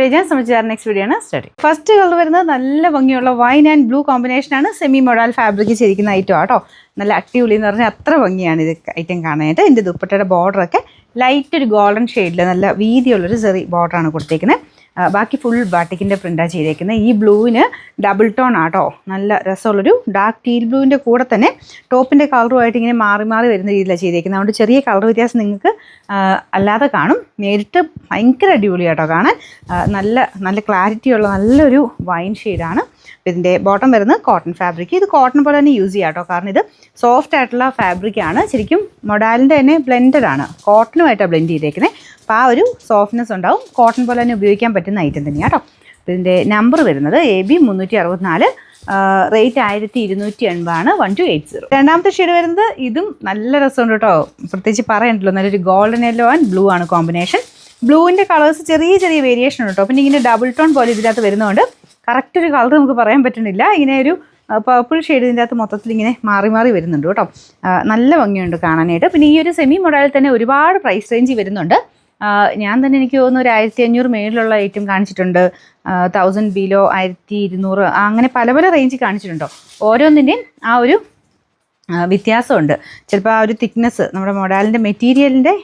Next video ആണ് study. First colour വരുന്നത് നല്ല ഭംഗിയുള്ള വൈൻ ആൻഡ് ബ്ലൂ കോമ്പിനേഷനാണ്. സെമി മൊഡാൽ ഫാബ്രിക് ചെയ്തിരിക്കുന്ന ഐറ്റം ആട്ടോ. നല്ല അടിപൊളി എന്ന് പറഞ്ഞാൽ അത്ര ഭംഗിയാണ് ഇത് ഐറ്റം കാണാനായിട്ട്. ഇതിൻ്റെ ദുപ്പട്ടയുടെ ബോർഡറൊക്കെ ലൈറ്റ് ഒരു ഗോൾഡൻ ഷെയ്ഡിൽ നല്ല വീതിയുള്ളൊരു ചെറിയ ബോർഡറാണ് കൊടുത്തേക്കുന്നത്. ബാക്കി ഫുൾ ബാട്ടിക്കിൻ്റെ പ്രിൻ്റാണ് ചെയ്തേക്കുന്നത്. ഈ ബ്ലൂവിന് ഡബിൾ ടോൺ ആട്ടോ. നല്ല രസമുള്ളൊരു ഡാർക്ക് ടീൽ ബ്ലൂവിൻ്റെ കൂടെ തന്നെ ടോപ്പിൻ്റെ കളറുമായിട്ട് ഇങ്ങനെ മാറി മാറി വരുന്ന രീതിയിലാണ് ചെയ്തേക്കുന്നത്. അതുകൊണ്ട് ചെറിയ കളർ വ്യത്യാസം നിങ്ങൾക്ക് അല്ലാതെ കാണും. നേരിട്ട് ഭയങ്കര അടിപൊളിയാട്ടോ കാണാൻ. നല്ല ക്ലാരിറ്റിയുള്ള നല്ലൊരു വൈൻ ഷെയ്ഡാണ്. ഇതിൻ്റെ ബോട്ടം വരുന്നത് കോട്ടൺ ഫാബ്രിക്. ഇത് കോട്ടൺ പോലെ തന്നെ യൂസ് ചെയ്യാം കേട്ടോ. കാരണം ഇത് സോഫ്റ്റ് ആയിട്ടുള്ള ഫാബ്രിക്കാണ്. ശരിക്കും മൊഡാലിൻ്റെ തന്നെ ബ്ലെൻഡഡ് ആണ്. കോട്ടണുമായിട്ടാണ് ബ്ലെൻഡ് ചെയ്തേക്കുന്നത്. അപ്പോൾ ആ ഒരു സോഫ്റ്റ്നെസ് ഉണ്ടാവും. കോട്ടൺ പോലെ തന്നെ ഉപയോഗിക്കാൻ പറ്റുന്ന ഐറ്റം തന്നെയാണ് കേട്ടോ. ഇതിൻ്റെ നമ്പർ വരുന്നത് AB 364, റേറ്റ് 1280 ആണ്. 1280. രണ്ടാമത്തെ ഷെയ്ഡ് വരുന്നത് ഇതും നല്ല രസമുണ്ട് കേട്ടോ. പ്രത്യേകിച്ച് പറയണ്ടല്ലോ, നല്ലൊരു ഗോൾഡൻ യെല്ലോ ആൻഡ് ബ്ലൂ ആണ് കോമ്പിനേഷൻ. ബ്ലൂവിൻ്റെ കളേഴ്സ് ചെറിയ ചെറിയ വേരിയേഷൻ ഉണ്ട് കേട്ടോ. പിന്നെ ഇങ്ങനെ ഡബിൾ ടോൺ പോലെ ഇതിനകത്ത് വരുന്നതുകൊണ്ട് കറക്റ്റ് ഒരു കളർ നമുക്ക് പറയാൻ പറ്റുന്നില്ല. ഇങ്ങനെ ഒരു പർപ്പിൾ ഷെയ്ഡ് ഇതിൻ്റെ അകത്ത് മൊത്തത്തിൽ ഇങ്ങനെ മാറി മാറി വരുന്നുണ്ട് കേട്ടോ. നല്ല ഭംഗിയുണ്ട് കാണാനായിട്ട്. പിന്നെ ഈ ഒരു സെമി മോഡലിൽ തന്നെ ഒരുപാട് പ്രൈസ് റേഞ്ച് വരുന്നുണ്ട്. ഞാൻ തന്നെ എനിക്ക് തോന്നുന്നു ഒരു 1500 മേളിലുള്ള ഐറ്റം കാണിച്ചിട്ടുണ്ട്. 1000 ബിലോ 1200 അങ്ങനെ പല പല റേഞ്ച് കാണിച്ചിട്ടുണ്ടോ. ഓരോന്നിൻ്റെയും ആ ഒരു വ്യത്യാസമുണ്ട്. ചിലപ്പോൾ ആ ഒരു തിക്നെസ് നമ്മുടെ മൊഡാലിൻ്റെ മെറ്റീരിയലിൻ്റെ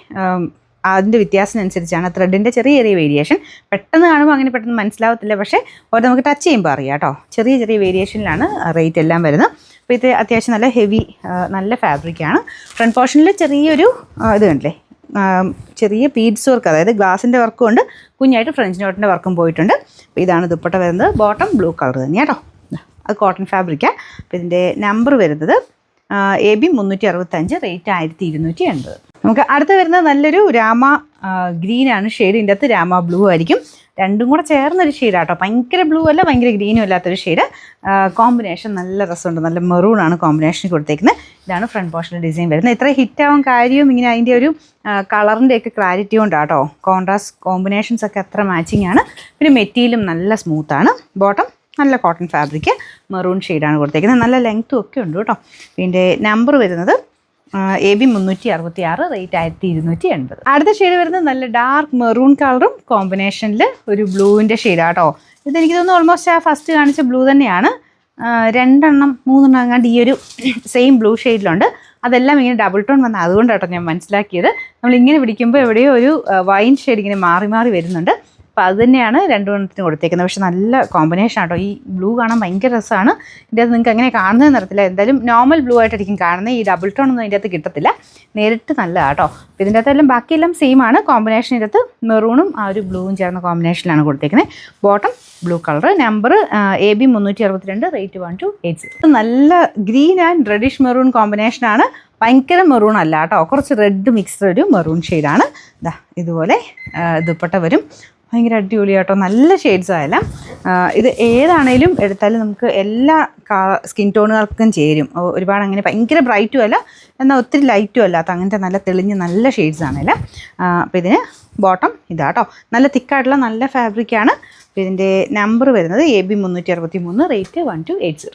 അതിൻ്റെ വ്യത്യാസത്തിനനുസരിച്ചാണ്. ത്രെഡിൻ്റെ ചെറിയ ചെറിയ വേരിയേഷൻ പെട്ടെന്ന് കാണുമ്പോൾ അങ്ങനെ പെട്ടെന്ന് മനസ്സിലാവത്തില്ല. പക്ഷേ ഓരോ നമുക്ക് ടച്ച് ചെയ്യുമ്പോൾ അറിയാം കേട്ടോ. ചെറിയ ചെറിയ വേരിയേഷനിലാണ് റേറ്റ് എല്ലാം വരുന്നത്. അപ്പോൾ ഇത് അത്യാവശ്യം നല്ല ഹെവി നല്ല ഫാബ്രിക്കാണ്. ഫ്രണ്ട് പോർഷനിൽ ചെറിയൊരു ഇത് കണ്ടില്ലേ, ചെറിയ പീഡ്സ് വർക്ക്, അതായത് ഗ്ലാസിൻ്റെ വർക്കും ഉണ്ട്, കുഞ്ഞായിട്ട് ഫ്രഞ്ച് നോട്ടിൻ്റെ വർക്കും പോയിട്ടുണ്ട്. അപ്പോൾ ഇതാണ് ദുപ്പട്ട വരുന്നത്. ബോട്ടം ബ്ലൂ കളർ തന്നെയാണ് കേട്ടോ. അത് കോട്ടൺ ഫാബ്രിക്കാണ്. അപ്പോൾ ഇതിൻ്റെ നമ്പർ വരുന്നത് AB 365, റേറ്റ് 1280. നമുക്ക് അടുത്ത് വരുന്നത് നല്ലൊരു രാമ ഗ്രീനാണ് ഷെയ്ഡ്. ഇതിൻ്റെ അകത്ത് രാമ ബ്ലൂ ആയിരിക്കും. രണ്ടും കൂടെ ചേർന്നൊരു ഷെയ്ഡാട്ടോ. ഭയങ്കര ബ്ലൂ അല്ല, ഭയങ്കര ഗ്രീനും അല്ലാത്തൊരു ഷെയ്ഡ്. കോമ്പിനേഷൻ നല്ല രസമുണ്ട്. നല്ല മെറൂണാണ് കോമ്പിനേഷൻ കൊടുത്തേക്കുന്നത്. ഇതാണ് ഫ്രണ്ട് പോർഷനിൽ ഡിസൈൻ വരുന്നത്. ഇത്ര ഹിറ്റാവാൻ കാര്യവും ഇങ്ങനെ അതിൻ്റെ ഒരു കളറിൻ്റെയൊക്കെ ക്ലാരിറ്റി കൊണ്ടാട്ടോ. കോൺട്രാസ്റ്റ് കോമ്പിനേഷൻസ് ഒക്കെ അത്ര മാച്ചിങ് ആണ്. പിന്നെ മെറ്റീരിയലും നല്ല സ്മൂത്താണ്. ബോട്ടം നല്ല കോട്ടൺ ഫാബ്രിക് മെറൂൺ ഷെയ്ഡാണ് കൊടുത്തേക്കുന്നത്. നല്ല ലെങ്ത്തും ഒക്കെ ഉണ്ട് കേട്ടോ. ഇതിൻ്റെ നമ്പർ വരുന്നത് AB 366, റേറ്റ് 1280. അടുത്ത ഷെയ്ഡ് വരുന്നത് നല്ല ഡാർക്ക് മെറൂൺ കളറും കോമ്പിനേഷനിൽ ഒരു ബ്ലൂവിൻ്റെ ഷെയ്ഡാട്ടോ. ഇതെനിക്ക് തോന്നുന്നു ഓൾമോസ്റ്റ് ആ ഫസ്റ്റ് കാണിച്ച ബ്ലൂ തന്നെയാണ്. 2-3 അങ്ങാണ്ട് ഈ ഒരു സെയിം ബ്ലൂ ഷെയ്ഡിലുണ്ട്. അതെല്ലാം ഇങ്ങനെ ഡബിൾ ടോൺ വന്ന അതുകൊണ്ടാട്ടോ ഞാൻ മനസ്സിലാക്കിയത്. നമ്മളിങ്ങനെ പിടിക്കുമ്പോൾ എവിടെയോ ഒരു വൈൻ ഷെയ്ഡ് ഇങ്ങനെ മാറി മാറി വരുന്നുണ്ട്. അപ്പോൾ അത് തന്നെയാണ് രണ്ടെണ്ണത്തിന് കൊടുത്തേക്കുന്നത്. പക്ഷെ നല്ല കോമ്പിനേഷൻ ആട്ടോ. ഈ ബ്ലൂ കാണാൻ ഭയങ്കര രസമാണ്. ഇതിൻ്റെ അകത്ത് നിങ്ങൾക്ക് അങ്ങനെ കാണുന്നതെന്ന് അറിയത്തില്ല. എന്തായാലും നോർമൽ ബ്ലൂ ആയിട്ടായിരിക്കും കാണുന്നത്. ഈ ഡബിൾ ടോൺ ഒന്നും ഇതിൻ്റെ അകത്ത് കിട്ടത്തില്ല. നേരിട്ട് നല്ല കേട്ടോ. അപ്പോൾ ഇതിൻ്റെ അകത്തെല്ലാം ബാക്കിയെല്ലാം സെയിം ആണ്. കോമ്പിനേഷൻ ഇതിൻ്റെ അകത്ത് മെറൂണും ആ ഒരു ബ്ലൂവും ചേർന്ന കോമ്പിനേഷനിലാണ് കൊടുത്തേക്കുന്നത്. Bottom blue colour. Number AB 362, rate 1280. നല്ല ഗ്രീൻ ആൻഡ് റെഡിഷ് മെറൂൺ കോമ്പിനേഷനാണ്. ഭയങ്കര മെറൂൺ അല്ല കേട്ടോ. കുറച്ച് റെഡ് മിക്സ്ഡ് ഒരു മെറൂൺ ഷെയ്ഡാണ്. ഇതാ ഇതുപോലെ ദുപ്പട്ട വരും. ഭയങ്കര അടിപൊളിയാട്ടോ. നല്ല ഷെയ്ഡ്സ് ആയാലും ഇത് ഏതാണേലും എടുത്താലും നമുക്ക് എല്ലാ സ്കിൻ ടോണുകൾക്കും ചേരും. ഒരുപാട് അങ്ങനെ ഭയങ്കര ബ്രൈറ്റും അല്ല, എന്നാൽ ഒത്തിരി ലൈറ്റും അല്ലാത്ത അങ്ങനത്തെ നല്ല തെളിഞ്ഞ് നല്ല ഷെയ്ഡ്സ് ആണല്ലേ. അപ്പോൾ ഇതിന് ബോട്ടം ഇതാട്ടോ. നല്ല തിക്കായിട്ടുള്ള നല്ല ഫാബ്രിക്കാണ്. അപ്പോൾ ഇതിൻ്റെ നമ്പർ വരുന്നത് AB 363, റേറ്റ് 1280.